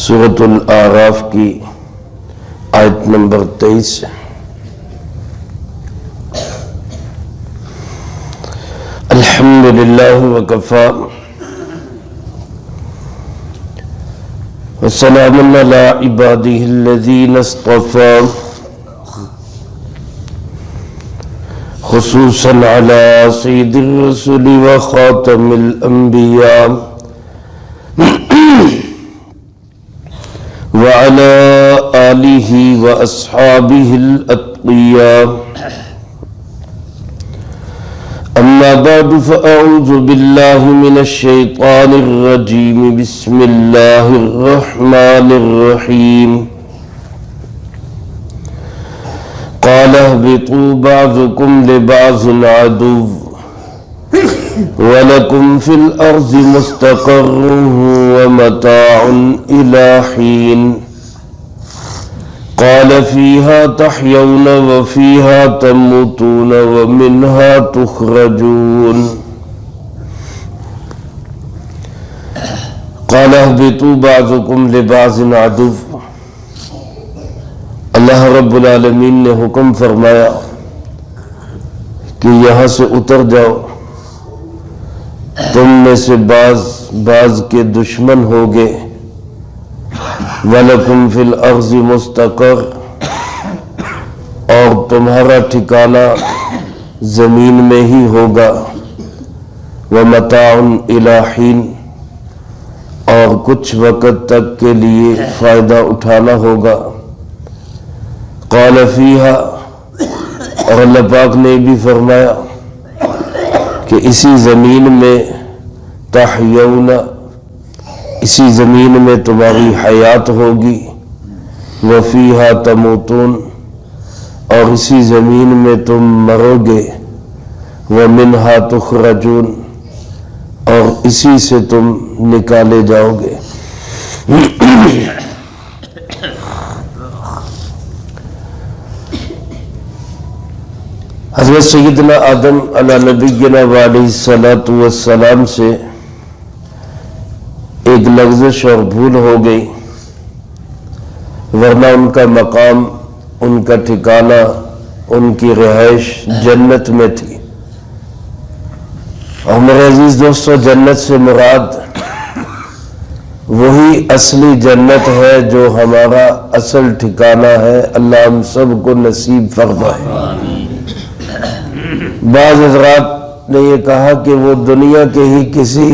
سورۃ الاعراف کی آیت نمبر 23 سے الحمدللہ وکفا وسلام علی عبادہ الذین اصطفى خصوصا علی سید الرسل وخاتم الانبیاء وعلى آلہ واصحابہ الاتقیاء اما بعد فاعوذ باللہ من الشیطان الرجیم بسم اللہ الرحمن الرحیم قال اهبطوا بعضكم لبعض عدو وَلَكُمْ فِي الْأَرْضِ مُسْتَقَرٌّ وَمَتَاعٌ إِلَى حِينٍ قَالَ فِيهَا تَحْيَوْنَ وَفِيهَا تَمُوتُونَ وَمِنْهَا تُخْرَجُونَ قَالَ اهْبِطُوا بَعْضُكُمْ لِبَعْضٍ عَدُوٌّ اللہ رب العالمین نے حکم فرمایا کہ یہاں سے اتر جاؤ، تم میں سے بعض کے دشمن ہوگے، وَلَكُمْ فِي الْأَرْضِ مُسْتَقَرٌ اور تمہارا ٹھکانہ زمین میں ہی ہوگا، وَمَتَاعٌ إِلَى حِينٍ اور کچھ وقت تک کے لیے فائدہ اٹھانا ہوگا۔ قَالَ فِيهَا اور اللہ پاک نے بھی فرمایا کہ اسی زمین میں تحیون، اسی زمین میں تمہاری حیات ہوگی، وفیہا تموتون اور اسی زمین میں تم مرو گے، ومنہا تخرجون اور اسی سے تم نکالے جاؤ گے۔ حضرت سیدنا آدم علی نبینا وعلیہ الصلاۃ والسلام سے ایک لغزش اور بھول ہو گئی، ورنہ ان کا مقام، ان کا ٹھکانہ، ان کی رہائش جنت میں تھی۔ اور میرے عزیز دوستو، جنت سے مراد وہی اصلی جنت ہے جو ہمارا اصل ٹھکانہ ہے۔ اللہ ہم سب کو نصیب فرمائے۔ بعض حضرات نے یہ کہا کہ وہ دنیا کے ہی کسی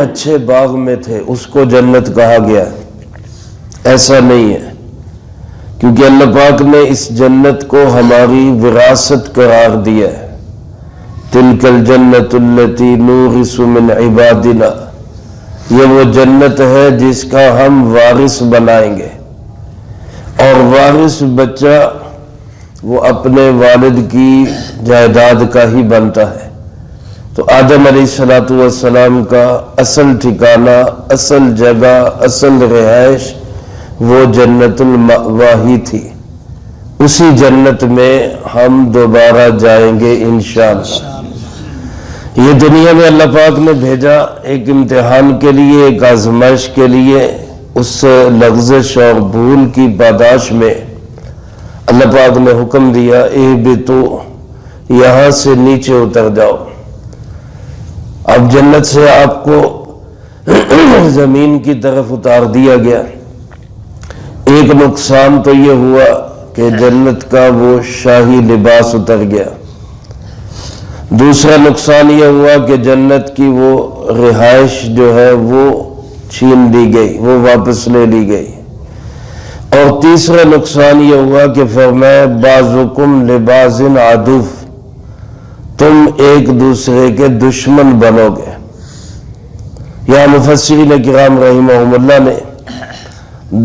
اچھے باغ میں تھے، اس کو جنت کہا گیا۔ ایسا نہیں ہے، کیونکہ اللہ پاک نے اس جنت کو ہماری وراثت قرار دیا ہے۔ تِلْكَ الْجَنَّةُ الَّتِي نُورِثُ مِنْ عِبَادِنَا، یہ وہ جنت ہے جس کا ہم وارث بنائیں گے، اور وارث بچہ وہ اپنے والد کی جائیداد کا ہی بنتا ہے۔ تو آدم علیہ السلام کا اصل ٹھکانہ، اصل جگہ، اصل رہائش وہ جنت المأویٰ ہی تھی۔ اسی جنت میں ہم دوبارہ جائیں گے انشاءاللہ۔ یہ دنیا میں اللہ پاک نے بھیجا ایک امتحان کے لیے، ایک آزمائش کے لیے۔ اس لغزش اور بھول کی پاداش میں اللہ پاک نے حکم دیا، اہبطوا، یہاں سے نیچے اتر جاؤ۔ اب جنت سے آپ کو زمین کی طرف اتار دیا گیا۔ ایک نقصان تو یہ ہوا کہ جنت کا وہ شاہی لباس اتر گیا۔ دوسرا نقصان یہ ہوا کہ جنت کی وہ رہائش جو ہے وہ چھین لی گئی، وہ واپس لے لی گئی۔ اور تیسرا نقصان یہ ہوا کہ فرمایا بعضکم لبعض عدو، تم ایک دوسرے کے دشمن بنو گے۔ یہاں مفسرین کرام رحمہم اللہ نے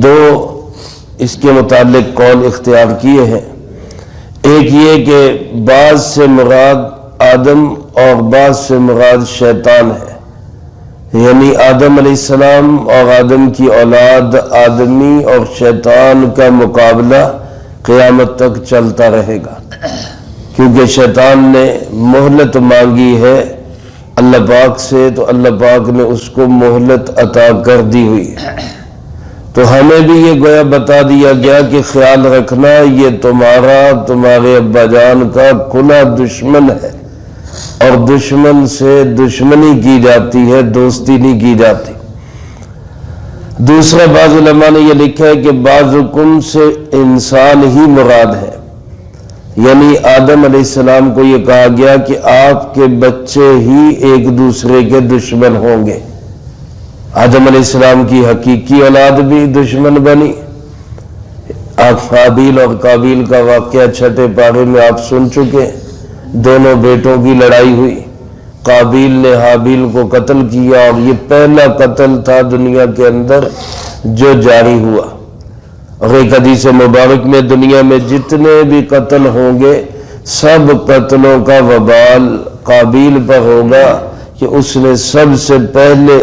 دو اس کے متعلق قول اختیار کیے ہیں۔ ایک یہ کہ بعض سے مراد آدم اور بعض سے مراد شیطان ہے، یعنی آدم علیہ السلام اور آدم کی اولاد، آدمی اور شیطان کا مقابلہ قیامت تک چلتا رہے گا، کیونکہ شیطان نے مہلت مانگی ہے اللہ پاک سے، تو اللہ پاک نے اس کو مہلت عطا کر دی ہوئی ہے۔ تو ہمیں بھی یہ گویا بتا دیا گیا کہ خیال رکھنا یہ تمہارا، تمہارے ابا جان کا کھلا دشمن ہے، اور دشمن سے دشمنی کی جاتی ہے، دوستی نہیں کی جاتی۔ دوسرا بعض علماء نے یہ لکھا ہے کہ بعضکم سے انسان ہی مراد ہے، یعنی آدم علیہ السلام کو یہ کہا گیا کہ آپ کے بچے ہی ایک دوسرے کے دشمن ہوں گے۔ آدم علیہ السلام کی حقیقی اولاد بھی دشمن بنی۔ آپ حابیل اور قابیل کا واقعہ چھٹے پارے میں آپ سن چکے، دونوں بیٹوں کی لڑائی ہوئی، قابیل نے حابیل کو قتل کیا، اور یہ پہلا قتل تھا دنیا کے اندر جو جاری ہوا۔ اور ایک حدیث مبارک میں دنیا میں جتنے بھی قتل ہوں گے سب قتلوں کا وبال قابیل پر ہوگا کہ اس نے سب سے پہلے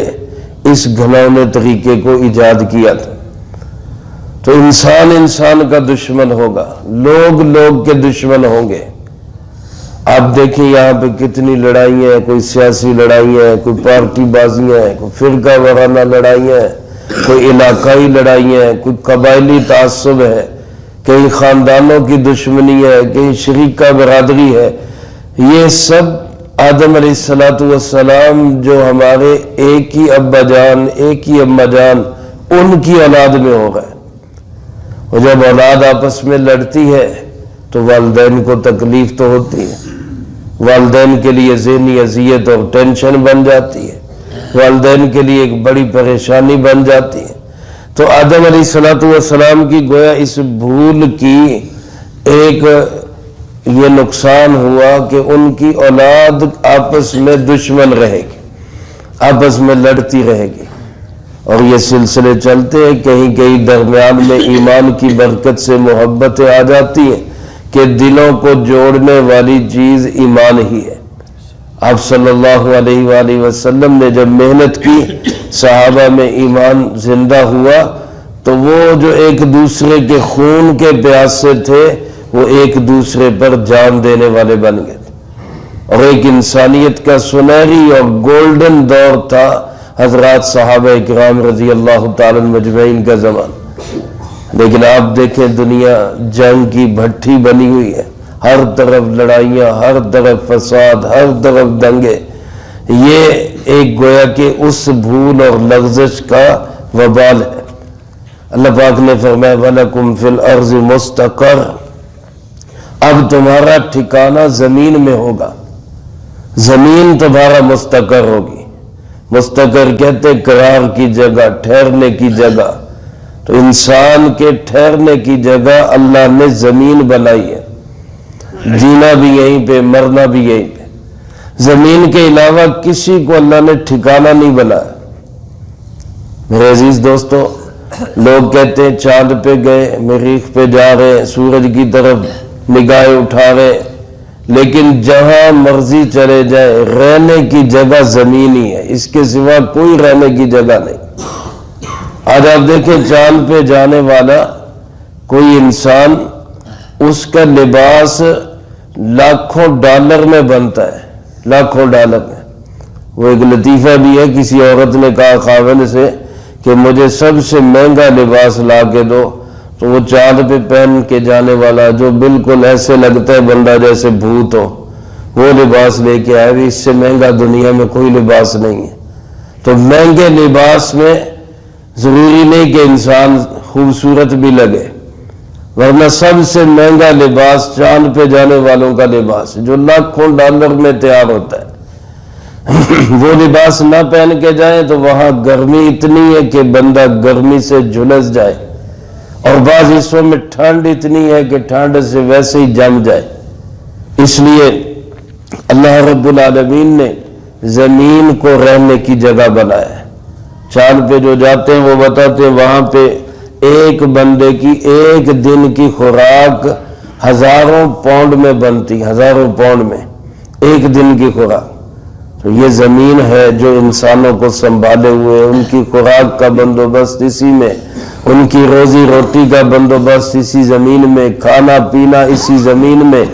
اس گھنونے طریقے کو ایجاد کیا تھا۔ تو انسان انسان کا دشمن ہوگا، لوگ لوگ کے دشمن ہوں گے۔ آپ دیکھیں یہاں پہ کتنی لڑائیاں ہیں، کوئی سیاسی لڑائیاں ہیں، کوئی پارٹی بازیاں ہیں، کوئی فرقہ وارانہ لڑائیاں ہیں، کوئی علاقائی لڑائیاں ہیں، کوئی قبائلی تعصب ہے، کئی خاندانوں کی دشمنی ہے، کئی شریکہ برادری ہے۔ یہ سب آدم علیہ السلام جو ہمارے ایک ہی ابا جان، ایک ہی اماں جان، ان کی اولاد میں ہو گئے۔ اور جب اولاد آپس میں لڑتی ہے تو والدین کو تکلیف تو ہوتی ہے، والدین کے لیے ذہنی اذیت اور ٹینشن بن جاتی ہے، والدین کے لیے ایک بڑی پریشانی بن جاتی ہے۔ تو آدم علیہ السلام کی گویا اس بھول کی ایک یہ نقصان ہوا کہ ان کی اولاد آپس میں دشمن رہے گی، آپس میں لڑتی رہے گی، اور یہ سلسلے چلتے ہیں۔ کہیں کہیں درمیان میں ایمان کی برکت سے محبتیں آ جاتی ہیں کہ دلوں کو جوڑنے والی چیز ایمان ہی ہے۔ آپ صلی اللہ علیہ وآلہ وسلم نے جب محنت کی، صحابہ میں ایمان زندہ ہوا، تو وہ جو ایک دوسرے کے خون کے پیاسے تھے وہ ایک دوسرے پر جان دینے والے بن گئے تھے، اور ایک انسانیت کا سنہری اور گولڈن دور تھا حضرات صحابہ کرام رضی اللہ تعالی مجمعین کا زمانہ۔ لیکن آپ دیکھیں دنیا جنگ کی بھٹی بنی ہوئی ہے، ہر طرف لڑائیاں، ہر طرف فساد، ہر طرف دنگے۔ یہ ایک گویا کہ اس بھول اور لغزش کا وبال ہے۔ اللہ پاک نے فرمایا وَلَكُمْ فِي الْأَرْضِ مُسْتَقَرٌ، اب تمہارا ٹھکانہ زمین میں ہوگا، زمین تمہارا مستقر ہوگی۔ مستقر کہتے قرار کی جگہ، ٹھہرنے کی جگہ۔ تو انسان کے ٹھہرنے کی جگہ اللہ نے زمین بنائی ہے، جینا بھی یہیں پہ، مرنا بھی یہیں پہ۔ زمین کے علاوہ کسی کو اللہ نے ٹھکانہ نہیں بنایا۔ میرے عزیز دوستو، لوگ کہتے ہیں چاند پہ گئے، مریخ پہ جا رہے ہیں، سورج کی طرف نگاہیں اٹھا رہے، لیکن جہاں مرضی چلے جائے رہنے کی جگہ زمین ہی ہے، اس کے سوا کوئی رہنے کی جگہ نہیں۔ آج آپ دیکھیں چاند پہ جانے والا کوئی انسان، اس کا لباس لاکھوں ڈالر میں بنتا ہے، لاکھوں ڈالر میں۔ وہ ایک لطیفہ بھی ہے، کسی عورت نے کہا خاوند سے کہ مجھے سب سے مہنگا لباس لا کے دو، تو وہ چاند پہ پہن کے جانے والا جو بالکل ایسے لگتا ہے بندہ جیسے بھوت ہو، وہ لباس لے کے آئے بھی، اس سے مہنگا دنیا میں کوئی لباس نہیں ہے۔ تو مہنگے لباس میں ضروری نہیں کہ انسان خوبصورت بھی لگے، ورنہ سب سے مہنگا لباس چاند پہ جانے والوں کا لباس جو لاکھوں ڈالر میں تیار ہوتا ہے۔ وہ لباس نہ پہن کے جائیں تو وہاں گرمی اتنی ہے کہ بندہ گرمی سے جھلس جائے، اور بعض حصوں میں ٹھنڈ اتنی ہے کہ ٹھنڈ سے ویسے ہی جم جائے۔ اس لیے اللہ رب العالمین نے زمین کو رہنے کی جگہ بنایا ہے۔ چاند پہ جو جاتے ہیں وہ بتاتے ہیں وہاں پہ ایک بندے کی ایک دن کی خوراک 1000 پاؤنڈ میں بنتی، 1000 پاؤنڈ میں ایک دن کی خوراک۔ تو یہ زمین ہے جو انسانوں کو سنبھالے ہوئے، ان کی خوراک کا بندوبست اسی میں، ان کی روزی روٹی کا بندوبست اسی زمین میں، کھانا پینا اسی زمین میں۔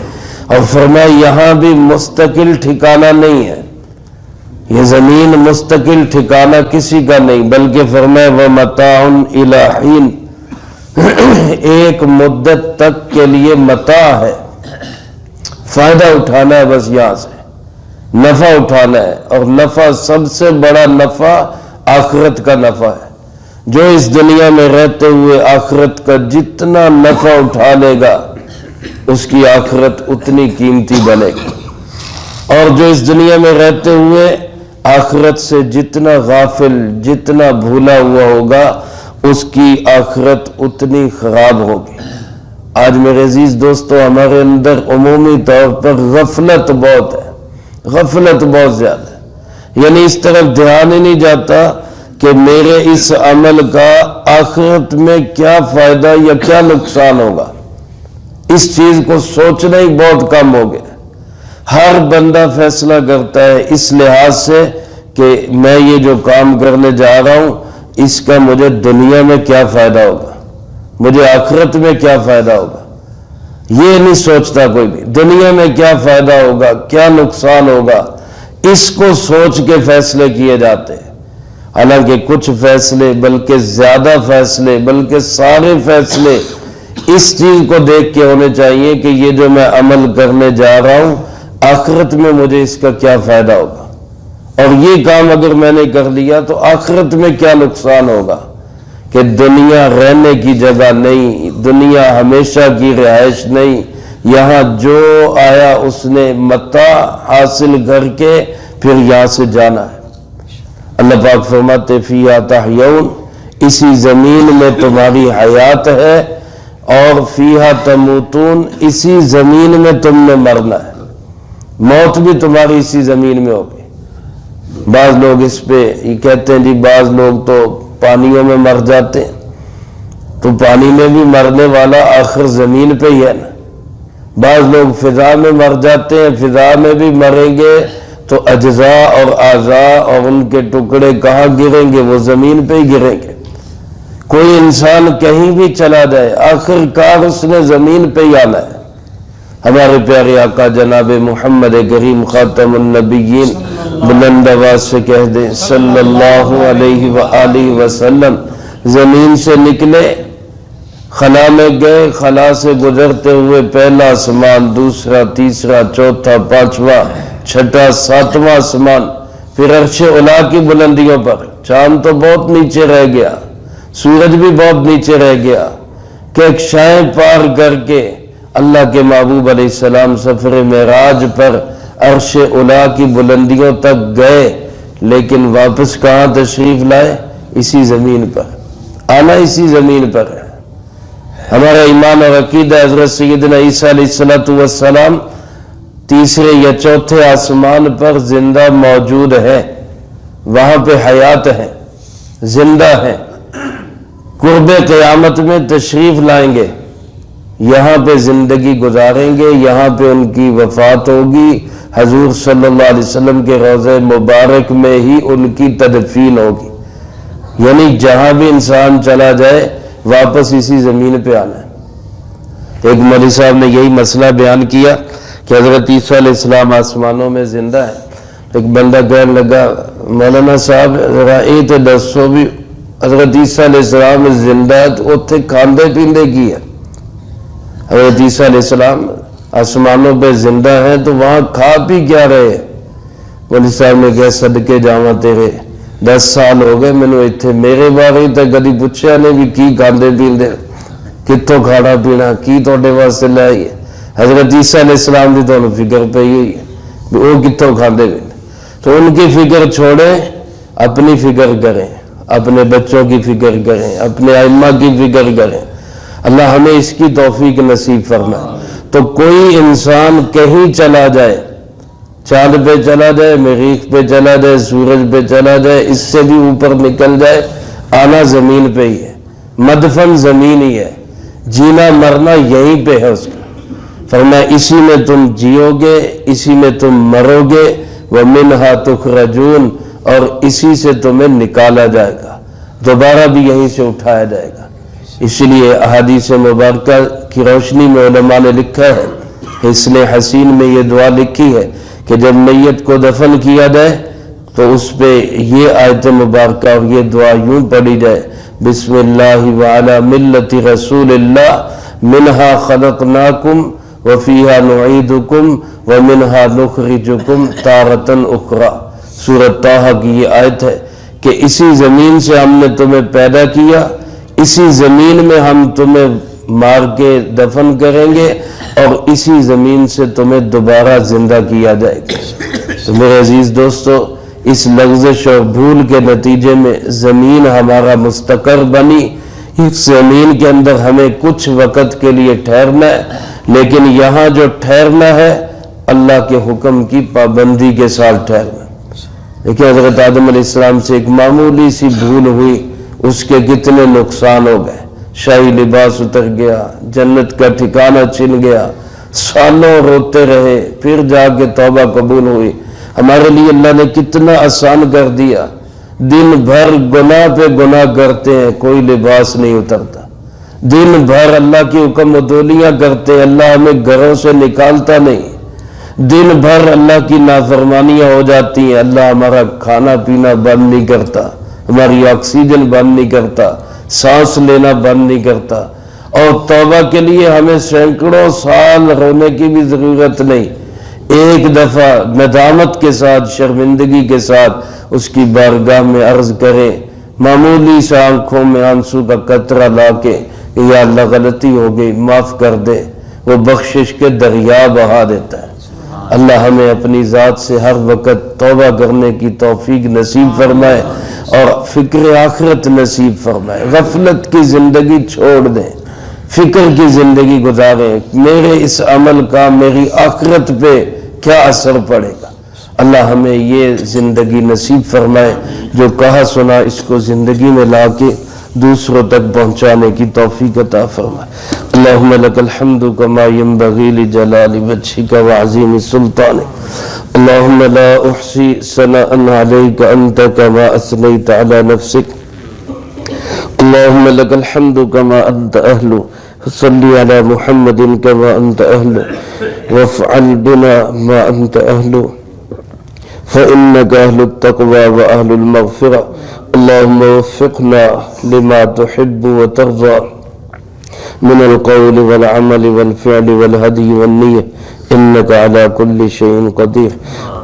اور فرمایا یہاں بھی مستقل ٹھکانہ نہیں ہے، یہ زمین مستقل ٹھکانہ کسی کا نہیں، بلکہ فرمایا وَمَتَاعٌ إِلَىٰ حِينٍ، ایک مدت تک کے لیے متاع ہے، فائدہ اٹھانا ہے، بس یہاں سے نفع اٹھانا ہے، اور نفع سب سے بڑا نفع آخرت کا نفع ہے۔ جو اس دنیا میں رہتے ہوئے آخرت کا جتنا نفع اٹھا لے گا اس کی آخرت اتنی قیمتی بنے گی، اور جو اس دنیا میں رہتے ہوئے آخرت سے جتنا غافل، جتنا بھولا ہوا ہوگا اس کی آخرت اتنی خراب ہوگی۔ آج میرے عزیز دوستو، ہمارے اندر عمومی طور پر غفلت بہت ہے، غفلت بہت زیادہ ہے، یعنی اس طرف دھیان ہی نہیں جاتا کہ میرے اس عمل کا آخرت میں کیا فائدہ یا کیا نقصان ہوگا، اس چیز کو سوچنا ہی بہت کم ہو گیا۔ ہر بندہ فیصلہ کرتا ہے اس لحاظ سے کہ میں یہ جو کام کرنے جا رہا ہوں اس کا مجھے دنیا میں کیا فائدہ ہوگا، مجھے آخرت میں کیا فائدہ ہوگا، یہ نہیں سوچتا کوئی بھی۔ دنیا میں کیا فائدہ ہوگا، کیا نقصان ہوگا، اس کو سوچ کے فیصلے کیے جاتے ہیں۔ حالانکہ کچھ فیصلے، بلکہ زیادہ فیصلے، بلکہ سارے فیصلے اس چیز کو دیکھ کے ہونے چاہیے کہ یہ جو میں عمل کرنے جا رہا ہوں آخرت میں مجھے اس کا کیا فائدہ ہوگا، اور یہ کام اگر میں نے کر لیا تو آخرت میں کیا نقصان ہوگا، کہ دنیا رہنے کی جگہ نہیں، دنیا ہمیشہ کی رہائش نہیں، یہاں جو آیا اس نے متاع حاصل کر کے پھر یہاں سے جانا ہے۔ اللہ پاک فرماتے فیہا تحیون، اسی زمین میں تمہاری حیات ہے، اور فیہا تموتون، اسی زمین میں تم نے مرنا ہے، موت بھی تمہاری اسی زمین میں ہوگی۔ بعض لوگ اس پہ یہ کہتے ہیں جی بعض لوگ تو پانیوں میں مر جاتے ہیں، تو پانی میں بھی مرنے والا آخر زمین پہ ہی ہے نا۔ بعض لوگ فضا میں مر جاتے ہیں، فضا میں بھی مریں گے تو اجزاء اور اعضاء اور ان کے ٹکڑے کہاں گریں گے، وہ زمین پہ ہی گریں گے۔ کوئی انسان کہیں بھی چلا جائے آخر کار اس نے زمین پہ ہی آنا ہے۔ ہمارے پیارے آقا جناب محمد کریم خاتم النبیین بلند آواز سے کہہ دیں صلی اللہ علیہ وآلہ وسلم، زمین سے نکلے، خلا میں گئے، خلا سے گزرتے ہوئے پہلا آسمان، دوسرا، تیسرا، چوتھا، پانچواں، چھٹا، ساتواں آسمان، پھر عرش علا کی بلندیوں پر۔ چاند تو بہت نیچے رہ گیا، سورج بھی بہت نیچے رہ گیا، کہ ایک شائیں پار کر کے اللہ کے محبوب علیہ السلام سفر معراج پر عرش علا کی بلندیوں تک گئے، لیکن واپس کہاں تشریف لائے؟ اسی زمین پر، آنا اسی زمین پر ہے۔ ہمارا ایمان اور عقیدہ حضرت سیدنا عیسیٰ علیہ السلام تیسرے یا چوتھے آسمان پر زندہ موجود ہے، وہاں پہ حیات ہے، زندہ ہے، قرب قیامت میں تشریف لائیں گے، یہاں پہ زندگی گزاریں گے، یہاں پہ ان کی وفات ہوگی، حضور صلی اللہ علیہ وسلم کے روضہ مبارک میں ہی ان کی تدفین ہوگی۔ یعنی جہاں بھی انسان چلا جائے واپس اسی زمین پہ آنا ہے۔ ایک مولوی صاحب نے یہی مسئلہ بیان کیا کہ حضرت عیسیٰ علیہ السلام آسمانوں میں زندہ ہے۔ ایک بندہ کہنے لگا مولانا صاحب ذرا یہ تو دسو بھی حضرت عیسیٰ علیہ السلام زندہ ہے تو اتنے کھاندے پیندے کی ہے؟ حضرت عیسیٰ علیہ السلام آسمانوں پہ زندہ ہیں تو وہاں کھا پی کیا رہے؟ مولوی صاحب نے کہا صدقے جاواں تیرے 10 سال ہو گئے مینوں اتنے میرے بارے تو کدی پوچھا نہیں بھی کی کھاندے پیندے، کتوں کھانا پینا کی تواڈے واسطے لے آئیے۔ حضرت عیسیٰ علیہ السلام کی تمہیں فکر پی ہوئی ہے بھی وہ کتوں کھاندے پیندے، تو ان کی فکر چھوڑیں، اپنی فکر کریں، اپنے بچوں کی فکر کریں، اپنے ائمہ کی فکر کریں۔ اللہ ہمیں اس کی توفیق نصیب فرمائے۔ تو کوئی انسان کہیں چلا جائے، چاند پہ چلا جائے، مریخ پہ چلا جائے، سورج پہ چلا جائے، اس سے بھی اوپر نکل جائے، آنا زمین پہ ہی ہے، مدفن زمین ہی ہے، جینا مرنا یہیں پہ ہے اس کا۔ فرمایا اسی میں تم جیو گے، اسی میں تم مرو گے، وَمِنْهَا تُخْرَجُونَ، اور اسی سے تمہیں نکالا جائے گا، دوبارہ بھی یہیں سے اٹھایا جائے گا۔ اس لیے احادیث مبارکہ کی روشنی میں علماء نے لکھا ہے، حسن حسین میں یہ دعا لکھی ہے کہ جب میت کو دفن کیا جائے تو اس پہ یہ آیت مبارکہ اور یہ دعا یوں پڑھی جائے، بسم اللہ وعلی ملت رسول اللہ منہا خلقناکم وفیہا نعیدکم ومنہا نخرجکم تارۃ اخری۔ سورۃ طٰہٰ کی یہ آیت ہے کہ اسی زمین سے ہم نے تمہیں پیدا کیا، اسی زمین میں ہم تمہیں مار کے دفن کریں گے اور اسی زمین سے تمہیں دوبارہ زندہ کیا جائے گا۔ تو میرے عزیز دوستو، اس لغزش اور بھول کے نتیجے میں زمین ہمارا مستقر بنی، اس زمین کے اندر ہمیں کچھ وقت کے لیے ٹھہرنا ہے، لیکن یہاں جو ٹھہرنا ہے اللہ کے حکم کی پابندی کے ساتھ ٹھہرنا۔ دیکھیں حضرت آدم علیہ السلام سے ایک معمولی سی بھول ہوئی، اس کے کتنے نقصان ہو گئے، شاہی لباس اتر گیا، جنت کا ٹھکانہ چھن گیا، سالوں روتے رہے، پھر جا کے توبہ قبول ہوئی۔ ہمارے لیے اللہ نے کتنا آسان کر دیا، دن بھر گناہ پہ گناہ کرتے ہیں، کوئی لباس نہیں اترتا، دن بھر اللہ کی حکم عدولیاں کرتے ہیں، اللہ ہمیں گھروں سے نکالتا نہیں، دن بھر اللہ کی نافرمانیاں ہو جاتی ہیں، اللہ ہمارا کھانا پینا بند نہیں کرتا، ہماری آکسیجن بند نہیں کرتا، سانس لینا بند نہیں کرتا، اور توبہ کے لیے ہمیں سینکڑوں سال رونے کی بھی ضرورت نہیں، ایک دفعہ ندامت کے ساتھ، شرمندگی کے ساتھ اس کی بارگاہ میں عرض کریں، معمولی سے آنکھوں میں آنسو کا قطرہ لا کے کہ یا اللہ غلطی ہو گئی معاف کر دے، وہ بخشش کے دریا بہا دیتا ہے۔ اللہ ہمیں اپنی ذات سے ہر وقت توبہ کرنے کی توفیق نصیب فرمائے اور فکر آخرت نصیب فرمائے، غفلت کی زندگی چھوڑ دیں، فکر کی زندگی گزاریں، میرے اس عمل کا میری آخرت پہ کیا اثر پڑے گا۔ اللہ ہمیں یہ زندگی نصیب فرمائے، جو کہا سنا اس کو زندگی میں لا کے دوسروں تک پہنچانے کی توفیق عطا فرمائے۔ اللہم لک الحمد کما ینبغی لجلال وجہک وعظیم سلطانک، اللہم لا احصی ثناء علیک انت کما اثنیت علی نفسک، اللہم لک الحمد کما انت اہل، صلی علی محمد کما انت اہل، وافعل بنا ما انت اہل، فإنك أهل التقوى وأهل المغفرة، اللهم وفقنا لما تحب وترضى من القول والعمل والفعل والهدي والنية، إنك على كل شيء قدير.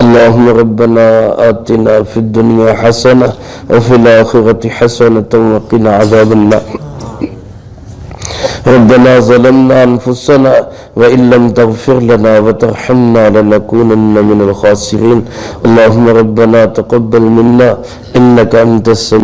اللهم ربنا آتنا في الدنيا حسنة وفي الآخرة حسنة وقنا عذاب النار. ربنا ظلمنا أنفسنا وإن لم تغفر لنا وترحمنا لنكونن من الخاسرين. اللهم ربنا تقبل منا إنك أنت السميع